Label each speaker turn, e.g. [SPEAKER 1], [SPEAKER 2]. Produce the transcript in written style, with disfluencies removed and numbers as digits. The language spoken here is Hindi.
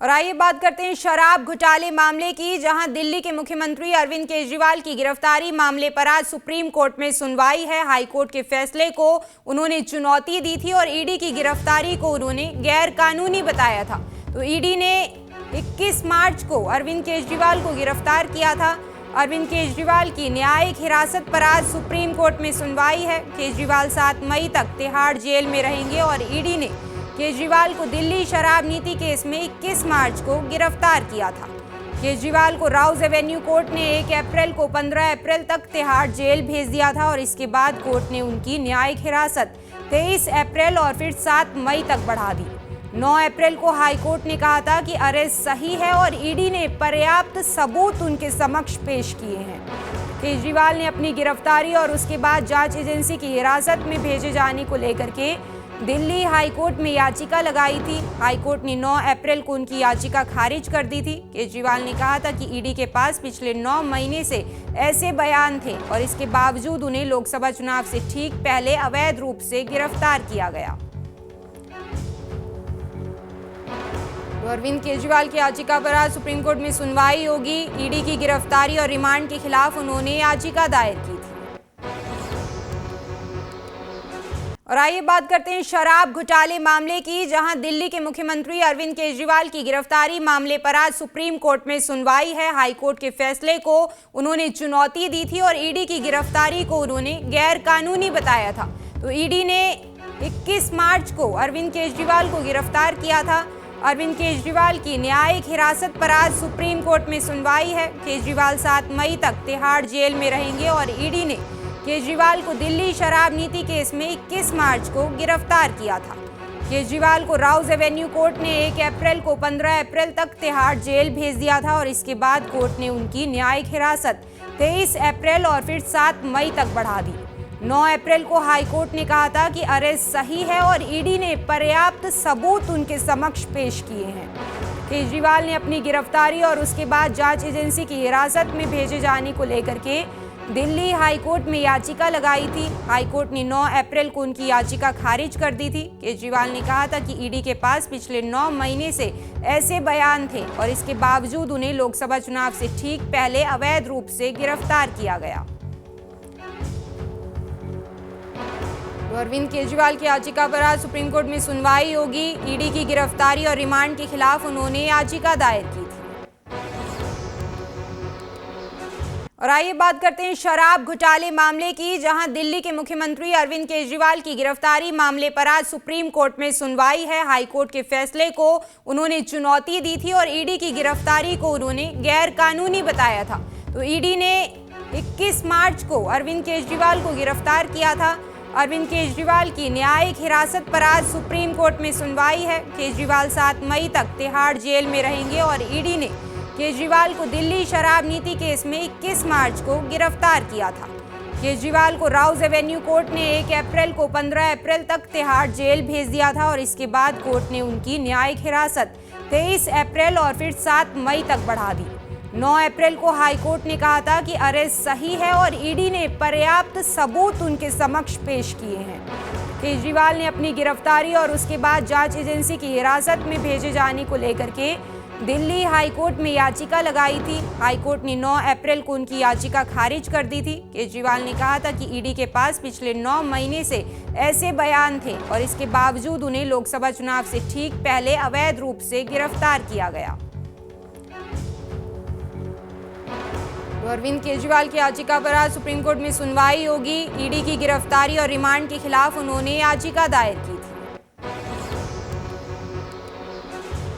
[SPEAKER 1] और आइए बात करते हैं शराब घोटाले मामले की, जहां दिल्ली के मुख्यमंत्री अरविंद केजरीवाल की गिरफ्तारी मामले पर आज सुप्रीम कोर्ट में सुनवाई है। हाई कोर्ट के फैसले को उन्होंने चुनौती दी थी और ईडी की गिरफ्तारी को उन्होंने गैर कानूनी बताया था। तो ईडी ने 21 मार्च को अरविंद केजरीवाल को गिरफ्तार किया था। अरविंद केजरीवाल की न्यायिक हिरासत पर आज सुप्रीम कोर्ट में सुनवाई है। केजरीवाल 7 मई तक तिहाड़ जेल में रहेंगे और ईडी ने केजरीवाल को दिल्ली शराब नीति केस में 21 मार्च को गिरफ्तार किया था। केजरीवाल को राउज एवेन्यू कोर्ट ने 1 अप्रैल को 15 अप्रैल तक तिहाड़ जेल भेज दिया था और इसके बाद कोर्ट ने उनकी न्यायिक हिरासत 23 अप्रैल और फिर 7 मई तक बढ़ा दी। 9 अप्रैल को हाई कोर्ट ने कहा था कि अरेस्ट सही है और ईडी ने पर्याप्त सबूत उनके समक्ष पेश किए हैं। केजरीवाल ने अपनी गिरफ्तारी और उसके बाद जांच एजेंसी की हिरासत में भेजे जाने को लेकर के दिल्ली हाई कोर्ट में याचिका लगाई थी। हाई कोर्ट ने 9 अप्रैल को उनकी याचिका खारिज कर दी थी। केजरीवाल ने कहा था कि ईडी के पास पिछले 9 महीने से ऐसे बयान थे और इसके बावजूद उन्हें लोकसभा चुनाव से ठीक पहले अवैध रूप से गिरफ्तार किया गया। तो अरविंद केजरीवाल की याचिका पर आज सुप्रीम कोर्ट में सुनवाई होगी। ईडी की गिरफ्तारी और रिमांड के खिलाफ उन्होंने याचिका दायर की थी। और आइए बात करते हैं शराब घोटाले मामले की, जहां दिल्ली के मुख्यमंत्री अरविंद केजरीवाल की गिरफ्तारी मामले पर आज सुप्रीम कोर्ट में सुनवाई है। हाई कोर्ट के फैसले को उन्होंने चुनौती दी थी और ईडी की गिरफ्तारी को उन्होंने गैर कानूनी बताया था। तो ईडी ने 21 मार्च को अरविंद केजरीवाल को गिरफ्तार किया था। अरविंद केजरीवाल की न्यायिक हिरासत पर आज सुप्रीम कोर्ट में सुनवाई है। केजरीवाल 7 मई तक तिहाड़ जेल में रहेंगे और ईडी ने केजरीवाल को दिल्ली शराब नीति केस में 21 मार्च को गिरफ्तार किया था। केजरीवाल को राउज एवेन्यू कोर्ट ने 1 अप्रैल को 15 अप्रैल तक तिहाड़ जेल भेज दिया था और इसके बाद कोर्ट ने उनकी न्यायिक हिरासत 23 अप्रैल और फिर 7 मई तक बढ़ा दी। 9 अप्रैल को हाई कोर्ट ने कहा था कि अरेस्ट सही है और ईडी ने पर्याप्त सबूत उनके समक्ष पेश किए हैं। केजरीवाल ने अपनी गिरफ्तारी और उसके बाद जांच एजेंसी की हिरासत में भेजे जाने को लेकर के दिल्ली हाई कोर्ट में याचिका लगाई थी। हाई कोर्ट ने 9 अप्रैल को उनकी याचिका खारिज कर दी थी। केजरीवाल ने कहा था कि ईडी के पास पिछले 9 महीने से ऐसे बयान थे और इसके बावजूद उन्हें लोकसभा चुनाव से ठीक पहले अवैध रूप से गिरफ्तार किया गया। तो अरविंद केजरीवाल की याचिका पर आज सुप्रीम कोर्ट में सुनवाई होगी। ईडी की गिरफ्तारी और रिमांड के खिलाफ उन्होंने याचिका दायर की थी। और आइए बात करते हैं शराब घोटाले मामले की, जहां दिल्ली के मुख्यमंत्री अरविंद केजरीवाल की गिरफ्तारी मामले पर आज सुप्रीम कोर्ट में सुनवाई है। हाई कोर्ट के फैसले को उन्होंने चुनौती दी थी और ईडी की गिरफ्तारी को उन्होंने गैर कानूनी बताया था। तो ईडी ने 21 मार्च को अरविंद केजरीवाल को गिरफ्तार किया था। अरविंद केजरीवाल की न्यायिक हिरासत पर आज सुप्रीम कोर्ट में सुनवाई है। केजरीवाल 7 मई तक तिहाड़ जेल में रहेंगे और ईडी ने केजरीवाल को दिल्ली शराब नीति केस में 21 मार्च को गिरफ्तार किया था। केजरीवाल को राउज एवेन्यू कोर्ट ने 1 अप्रैल को 15 अप्रैल तक तिहाड़ जेल भेज दिया था और इसके बाद कोर्ट ने उनकी न्यायिक हिरासत 23 अप्रैल और फिर 7 मई तक बढ़ा दी। 9 अप्रैल को हाई कोर्ट ने कहा था कि अरेस्ट सही है और ईडी ने पर्याप्त सबूत उनके समक्ष पेश किए हैं। केजरीवाल ने अपनी गिरफ्तारी और उसके बाद जांच एजेंसी की हिरासत में भेजे जाने को लेकर के दिल्ली हाई कोर्ट में याचिका लगाई थी। हाई कोर्ट ने 9 अप्रैल को उनकी याचिका खारिज कर दी थी। केजरीवाल ने कहा था कि ईडी के पास पिछले 9 महीने से ऐसे बयान थे और इसके बावजूद उन्हें लोकसभा चुनाव से ठीक पहले अवैध रूप से गिरफ्तार किया गया। तो अरविंद केजरीवाल की याचिका पर आज सुप्रीम कोर्ट में सुनवाई होगी। ईडी की गिरफ्तारी और रिमांड के खिलाफ उन्होंने याचिका दायर की।